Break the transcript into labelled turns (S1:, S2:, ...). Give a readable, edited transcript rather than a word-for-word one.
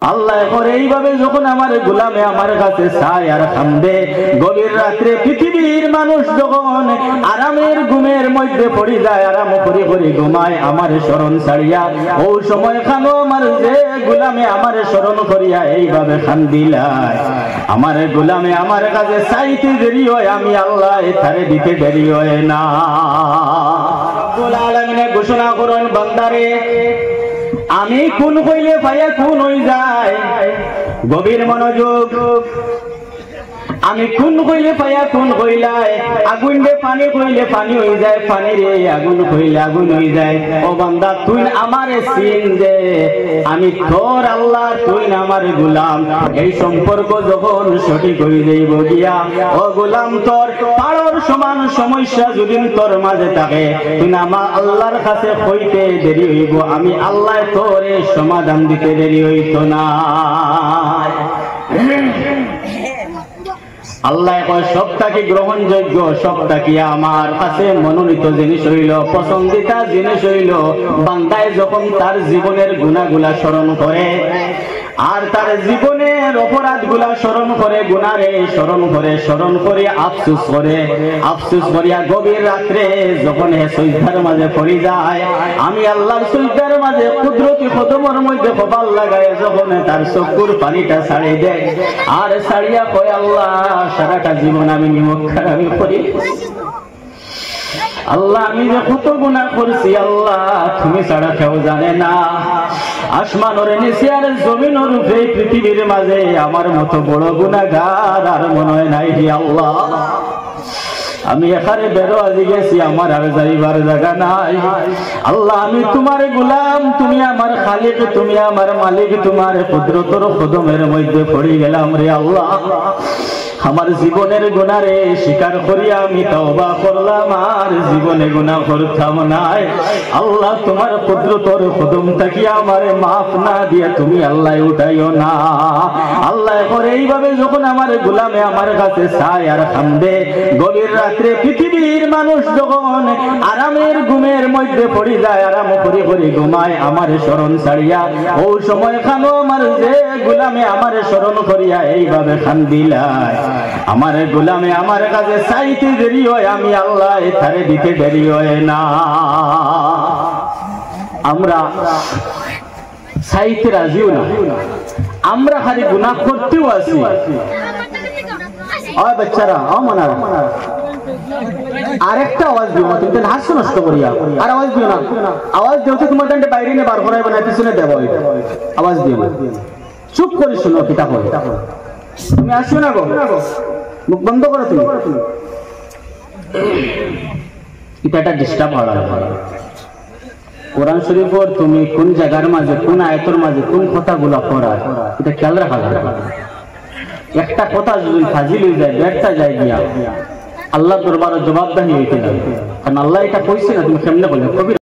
S1: আল্লাহ করে এইভাবে যখন আমার গোলামে আমার কাছে চায় আর কান্দে, গভীর রাত্রে পৃথিবীর মানুষ যখন আরামের ঘুমের মধ্যে পড়ে যায়, আরাম করে করে ঘুমায় আমার স্মরণ ছাড়িয়া, ও সময় খানো আমার যে গোলামে আমার স্মরণ করিয়া এইভাবে কান্দিলায়। আমার গোলামে আমার কাছে চাইতে দেরি হয়, আমি আল্লাহ এথারে দিতে দেরি হয় না। রব্বুল আলামিন ঘোষণা করেন, বান্দারে আমি কোন কইলে ভাইয়া কোন হয়ে যায়। গভীর মনোযোগ। আমি কোন কইলে ভাইয়া কোন কইলাই, আগুন দে পানি কইলে পানি হয়ে যায়, পানি রে আগুন কইলে আগুন হয়ে যায়। ও বান্দা তুই আমারে চিন দে, আমি তোর আল্লাহ, তুই আমার গোলাম। এই সম্পর্ক যখন সঠিক হয়ে যাইব গিয়া, ও গোলাম তোর পাড়র সমান সমস্যা যদি তোর মাঝে থাকে, তুই আমার আল্লাহর কাছে কইতে দেরি হইব, আমি আল্লাহ তোরে সমাধান দিতে দেরি হইত না। আল্লাহ কয় সবটাকে গ্রহণযোগ্য, সবটাকে আমার কাছে মনোনীত জিনিস হইল, পছন্দিতা জিনিস হইল বান্দায় যখন তার জীবনের গুনাহগুলা স্মরণ করে আর তার জীবনের অপরাধ গুলা স্মরণ করে, গুনারে স্মরণ করে আফসোস করে, আফসোস করিয়া গভীর রাত্রে যখন সিজদার মাঝে পড়ে যায়, আমি আল্লাহর সিজদার মাঝে কুদরতি কদমের মধ্যে কপাল লাগায় যখন তার চক্ষুর পানিটা ছাড়ি দেয় আর ছাড়িয়া কয়, আল্লাহ সারাটা জীবন আমি নিমকখারামি করি, আল্লাহ আমি যে কত গুনাহ করছি, আল্লাহ তুমি ছাড়া কেউ জানে না। আসমানের নিচে আর জমিনের উপরে পৃথিবীর মাঝে আমার মতো বড় গুনাহগার আর মনে হয় নাই হে আল্লাহ। আমি এখানে বেরো আজি গেছি, আমার আর যাইবার জায়গা নাই। আল্লাহ আমি তোমার গোলাম, তুমি আমার খালিক, তুমি আমার মালিক, তোমার কুদরতের কদমের মধ্যে পড়ে গেলাম রে আল্লাহ। আমার জীবনের গুনারে স্বীকার করিয়া আমি তওবা করলাম, আর জীবনে গুনাহ করতাম নাই। আল্লাহ তোমার কুদরতের কদম তাকিয়া আমারে মাফ না দিয়া তুমি আল্লাহ উঠাইও না। আল্লাহ করে এইভাবে যখন আমার গোলামে আমার কাছে চায় আর কান্দে, গভীর রাত্রে পৃথিবীর মানুষ যখন আরামের ঘুমের মধ্যে পড়ে যায়, আরাম করে করে ঘুমায় আমার স্মরণ ছাড়িয়া, ও সময় খানো আমার যে গোলামে আমার স্মরণ করিয়া এইভাবে কান্দিলায়। আমার গোলামে আমার কাছে চাইতে দেরি হয়, আমি আল্লাহ এথারে দিতে দেরি হয় না। আমরা চাইতে রাজিও না, আমরা খালি গুনাহ করতেও আছি। ওই বাচ্চারা, ও মানারা, আরেকটা আওয়াজ দিও না, তুমি হাস্য নষ্ট করিয়া আর আওয়াজ দিও না। আওয়াজ দিও তো তোমার দান্ডে বাইরে নিয়ে বার করাইবে না, পিছনে দেব। আওয়াজ দিও না, চুপ করে শুনো কিতা বলে। তুমি আসো না গো, মুখ বন্ধ করো তুমি। এটা একটা ডিস্টার্ব হওয়া। কোরআন শরীফের তুমি কোন জায়গার মাঝে, কোন আয়াতের মাঝে কোন কথাগুলো পড়ায়, এটা খেয়াল রাখা যায়। একটা কথা যদি ফাজিল হয়ে যায়, ব্যর্থা যায় গিয়া, আল্লাহ দরবারে জবাবদাহি হইতে যাবে। কারণ আল্লাহ এটা কইছে না, তুমি কেমনে বললে?